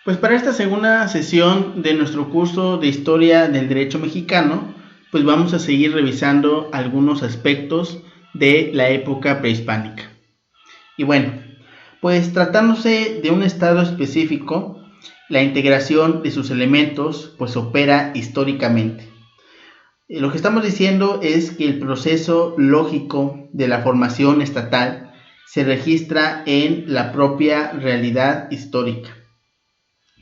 Pues para esta segunda sesión de nuestro curso de Historia del Derecho Mexicano, pues vamos a seguir revisando algunos aspectos de la época prehispánica. Y bueno, pues tratándose de un estado específico, la integración de sus elementos pues opera históricamente. Lo que estamos diciendo es que el proceso lógico de la formación estatal se registra en la propia realidad histórica.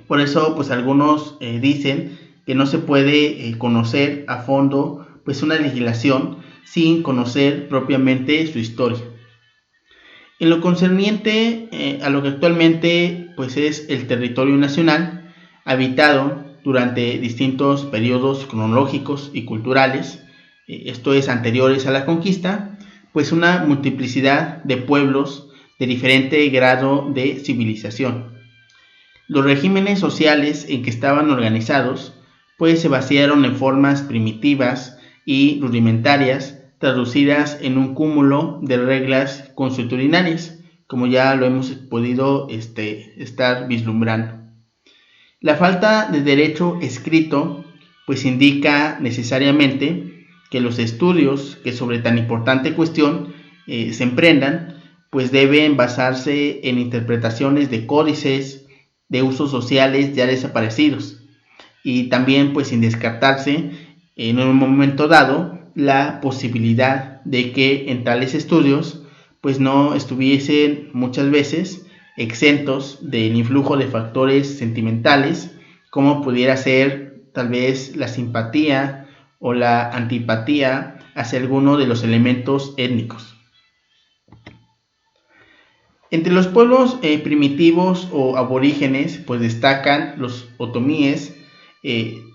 Por eso, pues algunos dicen que no se puede conocer a fondo pues una legislación sin conocer propiamente su historia. En lo concerniente a lo que actualmente pues es el territorio nacional, habitado durante distintos periodos cronológicos y culturales, esto es anteriores a la conquista, pues una multiplicidad de pueblos de diferente grado de civilización. Los regímenes sociales en que estaban organizados pues se vaciaron en formas primitivas y rudimentarias traducidas en un cúmulo de reglas consuetudinarias, como ya lo hemos podido estar vislumbrando. La falta de derecho escrito pues indica necesariamente que los estudios que sobre tan importante cuestión se emprendan pues deben basarse en interpretaciones de códices, de usos sociales ya desaparecidos, y también pues sin descartarse en un momento dado la posibilidad de que en tales estudios pues no estuviesen muchas veces exentos del influjo de factores sentimentales, como pudiera ser tal vez la simpatía o la antipatía hacia alguno de los elementos étnicos. Entre los pueblos primitivos o aborígenes pues destacan los otomíes,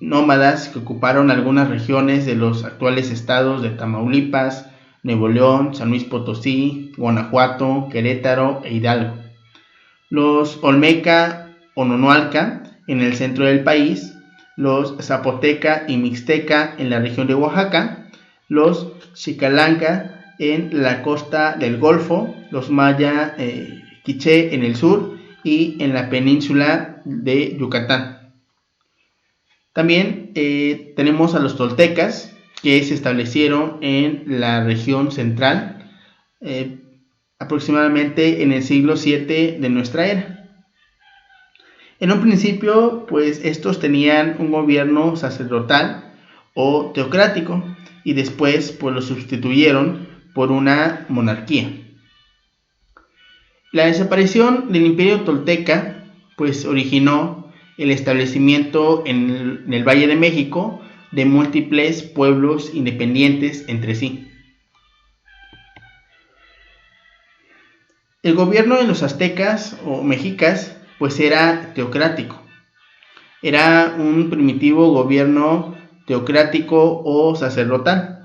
nómadas que ocuparon algunas regiones de los actuales estados de Tamaulipas, Nuevo León, San Luis Potosí, Guanajuato, Querétaro e Hidalgo. Los olmeca o nonoalca en el centro del país, los zapoteca y mixteca en la región de Oaxaca, los xicalanca en la costa del Golfo, los maya quiché en el sur y en la península de Yucatán. También tenemos a los toltecas, que se establecieron en la región central, aproximadamente en el siglo VII de nuestra era. En un principio, pues estos tenían un gobierno sacerdotal o teocrático, y después pues lo sustituyeron por una monarquía. La desaparición del imperio tolteca pues originó el establecimiento en el Valle de México de múltiples pueblos independientes entre sí. El gobierno de los aztecas o mexicas pues era teocrático. Era un primitivo gobierno teocrático o sacerdotal.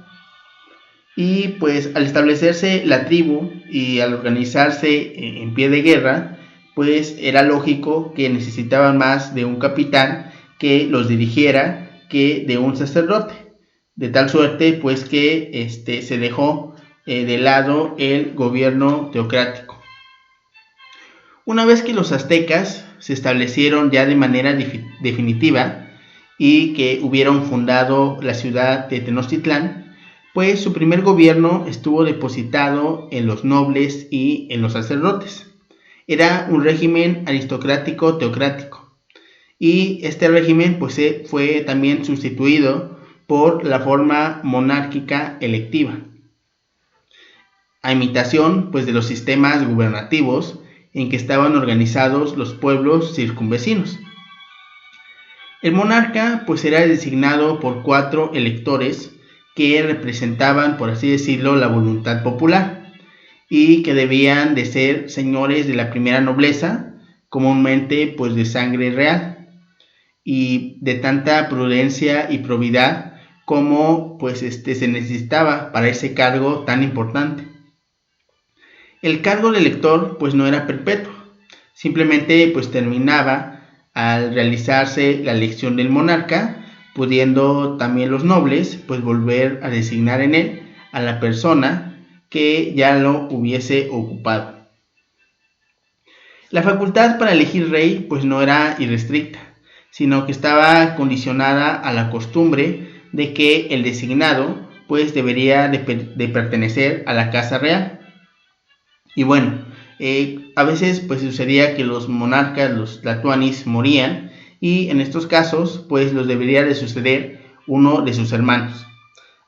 Y pues al establecerse la tribu y al organizarse en pie de guerra, pues era lógico que necesitaban más de un capitán que los dirigiera que de un sacerdote. De tal suerte pues que se dejó de lado el gobierno teocrático. Una vez que los aztecas se establecieron ya de manera definitiva y que hubieron fundado la ciudad de Tenochtitlán, pues su primer gobierno estuvo depositado en los nobles y en los sacerdotes. Era un régimen aristocrático teocrático, y este régimen pues fue también sustituido por la forma monárquica electiva, a imitación pues de los sistemas gubernativos en que estaban organizados los pueblos circunvecinos. El monarca pues era designado por 4 electores que representaban, por así decirlo, la voluntad popular, y que debían de ser señores de la primera nobleza, comúnmente pues de sangre real, y de tanta prudencia y probidad como pues se necesitaba para ese cargo tan importante. El cargo de elector pues no era perpetuo, simplemente pues terminaba al realizarse la elección del monarca, pudiendo también los nobles pues volver a designar en él a la persona que ya lo hubiese ocupado. La facultad para elegir rey pues no era irrestricta, sino que estaba condicionada a la costumbre de que el designado pues debería de pertenecer a la casa real. Y bueno, a veces pues sucedía que los monarcas, los tlatoanis, morían, y en estos casos pues los debería de suceder uno de sus hermanos.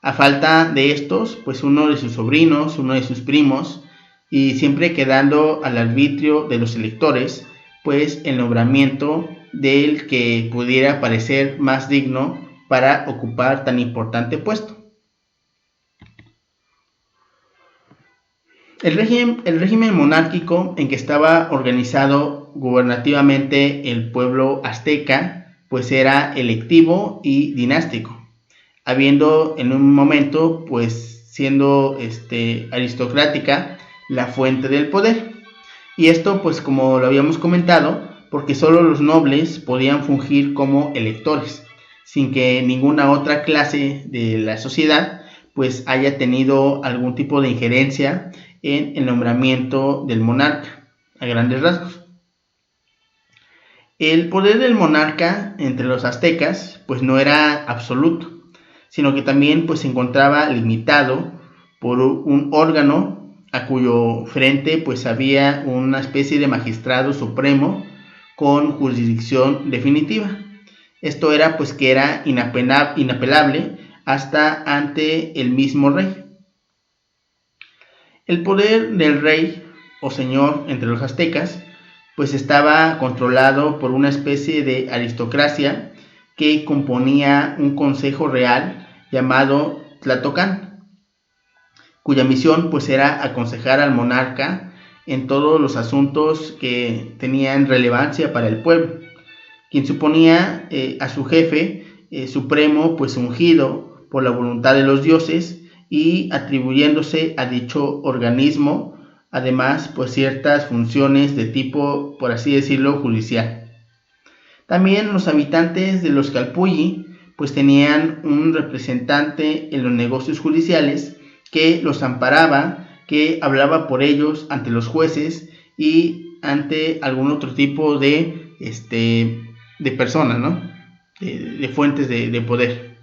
A falta de estos, pues uno de sus sobrinos, uno de sus primos, y siempre quedando al arbitrio de los electores, pues el nombramiento del que pudiera parecer más digno para ocupar tan importante puesto. El régimen monárquico en que estaba organizado gubernativamente el pueblo azteca, pues era electivo y dinástico, habiendo en un momento, pues siendo aristocrática la fuente del poder. Y esto, pues como lo habíamos comentado, porque solo los nobles podían fungir como electores, sin que ninguna otra clase de la sociedad pues haya tenido algún tipo de injerencia en el nombramiento del monarca, a grandes rasgos. El poder del monarca entre los aztecas pues no era absoluto, sino que también pues se encontraba limitado por un órgano a cuyo frente pues había una especie de magistrado supremo con jurisdicción definitiva. Esto era pues que era inapelable hasta ante el mismo rey. El poder del rey o señor entre los aztecas pues estaba controlado por una especie de aristocracia que componía un consejo real llamado Tlatocán, cuya misión pues era aconsejar al monarca en todos los asuntos que tenían relevancia para el pueblo, quien suponía a su jefe supremo pues ungido por la voluntad de los dioses y atribuyéndose a dicho organismo además pues ciertas funciones de tipo, por así decirlo, judicial. También los habitantes de los Calpulli pues tenían un representante en los negocios judiciales que los amparaba, que hablaba por ellos ante los jueces y ante algún otro tipo de personas, ¿no? De fuentes de poder.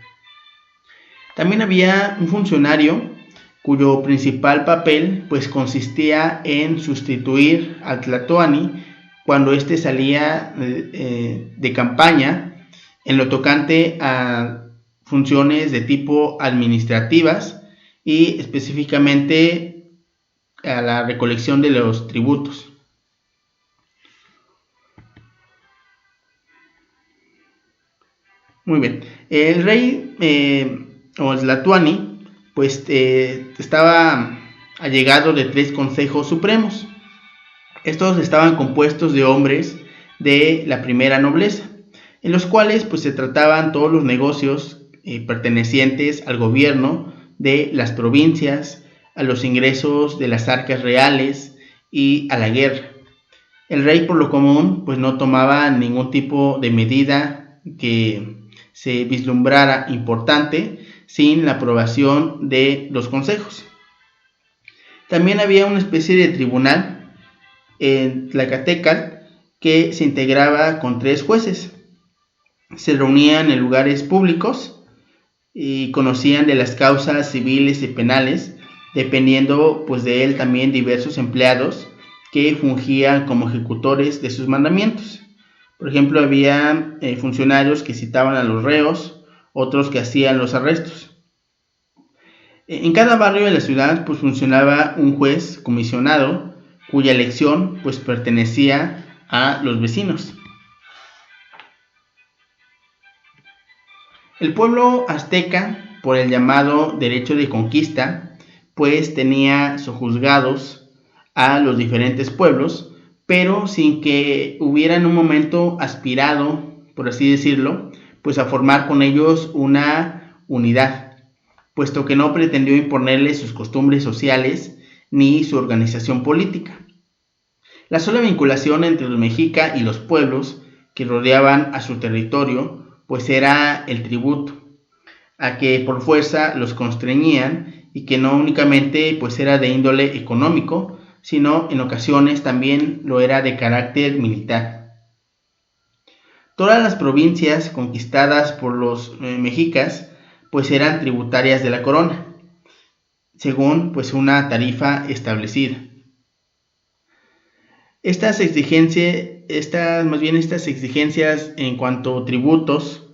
También había un funcionario cuyo principal papel pues consistía en sustituir al tlatoani cuando éste salía de campaña en lo tocante a funciones de tipo administrativas y específicamente a la recolección de los tributos. Muy bien, el rey o el tlatoani pues estaba allegado de 3 consejos supremos. Estos estaban compuestos de hombres de la primera nobleza, en los cuales pues se trataban todos los negocios pertenecientes al gobierno de las provincias, a los ingresos de las arcas reales y a la guerra. El rey por lo común pues no tomaba ningún tipo de medida que se vislumbrara importante sin la aprobación de los consejos. También había una especie de tribunal en Tlacatecal que se integraba con 3 jueces. Se reunían en lugares públicos y conocían de las causas civiles y penales, dependiendo pues de él también diversos empleados que fungían como ejecutores de sus mandamientos. Por ejemplo, había funcionarios que citaban a los reos, otros que hacían los arrestos. En cada barrio de la ciudad pues funcionaba un juez comisionado cuya elección pues pertenecía a los vecinos. El pueblo azteca, por el llamado derecho de conquista, pues tenía sojuzgados a los diferentes pueblos, pero sin que hubiera en un momento aspirado, por así decirlo, pues a formar con ellos una unidad, puesto que no pretendió imponerles sus costumbres sociales ni su organización política. La sola vinculación entre los mexica y los pueblos que rodeaban a su territorio, pues era el tributo, a que por fuerza los constreñían y que no únicamente pues era de índole económico, sino en ocasiones también lo era de carácter militar. Todas las provincias conquistadas por los mexicas pues eran tributarias de la corona, según pues una tarifa establecida. Estas exigencias en cuanto a tributos,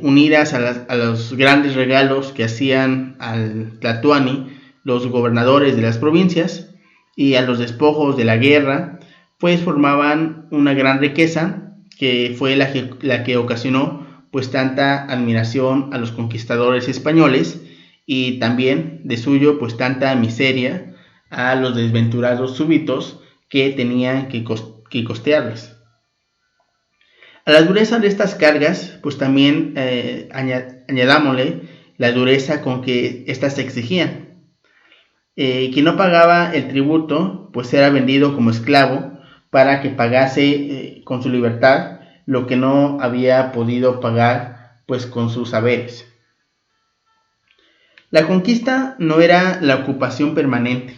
unidas a los grandes regalos que hacían al Tlatoani los gobernadores de las provincias y a los despojos de la guerra, pues formaban una gran riqueza que fue la que ocasionó pues tanta admiración a los conquistadores españoles y también de suyo pues tanta miseria a los desventurados súbditos que tenían que costearles. A la dureza de estas cargas pues también añadámosle la dureza con que éstas se exigían. Quien no pagaba el tributo pues era vendido como esclavo para que pagase con su libertad lo que no había podido pagar pues con sus haberes. La conquista no era la ocupación permanente.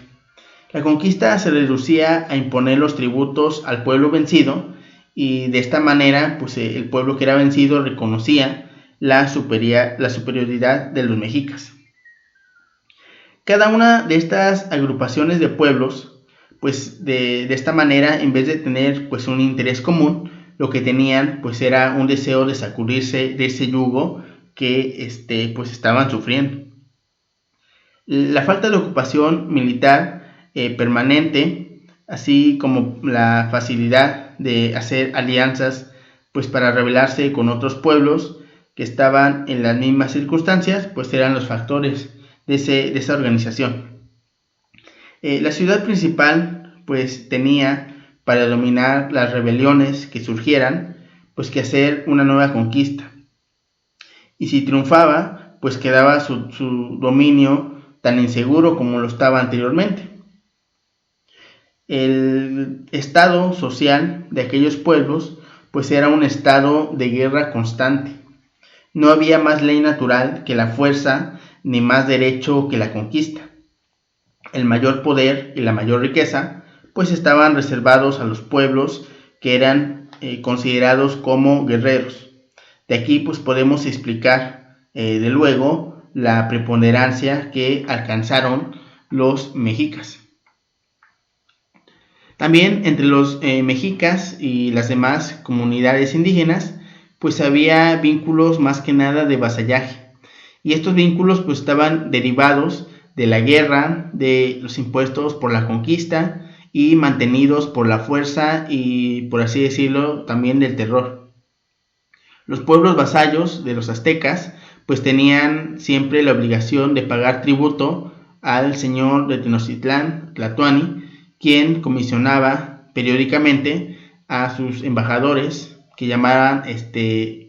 La conquista se reducía a imponer los tributos al pueblo vencido y de esta manera pues el pueblo que era vencido reconocía la superioridad de los mexicas. Cada una de estas agrupaciones de pueblos pues de esta manera, en vez de tener pues un interés común, lo que tenían pues era un deseo de sacudirse de ese yugo que pues estaban sufriendo. La falta de ocupación militar permanente, así como la facilidad de hacer alianzas pues para rebelarse con otros pueblos que estaban en las mismas circunstancias, pues eran los factores de esa organización. La ciudad principal pues tenía para dominar las rebeliones que surgieran pues que hacer una nueva conquista, y si triunfaba pues quedaba su dominio tan inseguro como lo estaba anteriormente. El estado social de aquellos pueblos pues era un estado de guerra constante. No había más ley natural que la fuerza, ni más derecho que la conquista. El mayor poder y la mayor riqueza pues estaban reservados a los pueblos que eran considerados como guerreros. De aquí pues podemos explicar de luego la preponderancia que alcanzaron los mexicas. También entre los mexicas y las demás comunidades indígenas pues había vínculos más que nada de vasallaje, y estos vínculos pues estaban derivados de la guerra, de los impuestos por la conquista y mantenidos por la fuerza y, por así decirlo, también del terror. Los pueblos vasallos de los aztecas pues tenían siempre la obligación de pagar tributo al señor de Tenochtitlán, Tlatoani, quien comisionaba periódicamente a sus embajadores que llamaban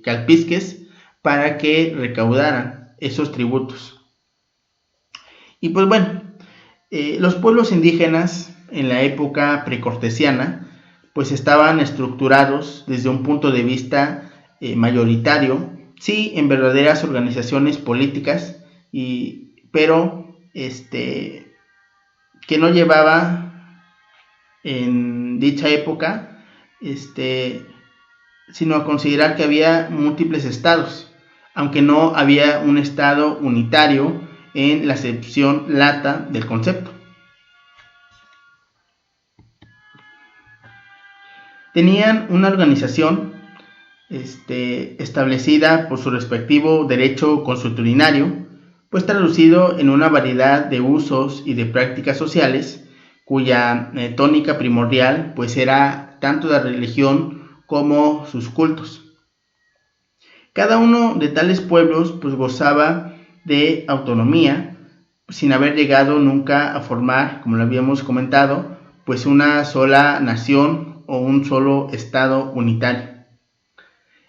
calpisques para que recaudaran esos tributos. Y pues bueno, los pueblos indígenas en la época precortesiana pues estaban estructurados desde un punto de vista mayoritario, sí, en verdaderas organizaciones políticas, pero que no llevaba en dicha época sino a considerar que había múltiples estados, aunque no había un estado unitario en la acepción lata del concepto. Tenían una organización establecida por su respectivo derecho consuetudinario, pues traducido en una variedad de usos y de prácticas sociales, cuya tónica primordial pues era tanto la religión como sus cultos. Cada uno de tales pueblos pues gozaba de autonomía, sin haber llegado nunca a formar, como lo habíamos comentado, pues una sola nación o un solo estado unitario.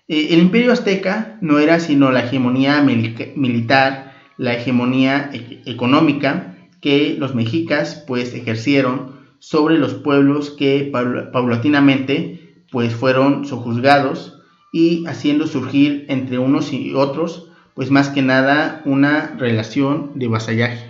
El imperio azteca no era sino la hegemonía militar, la hegemonía económica que los mexicas pues ejercieron sobre los pueblos que paulatinamente pues fueron sojuzgados, y haciendo surgir entre unos y otros pues más que nada una relación de vasallaje.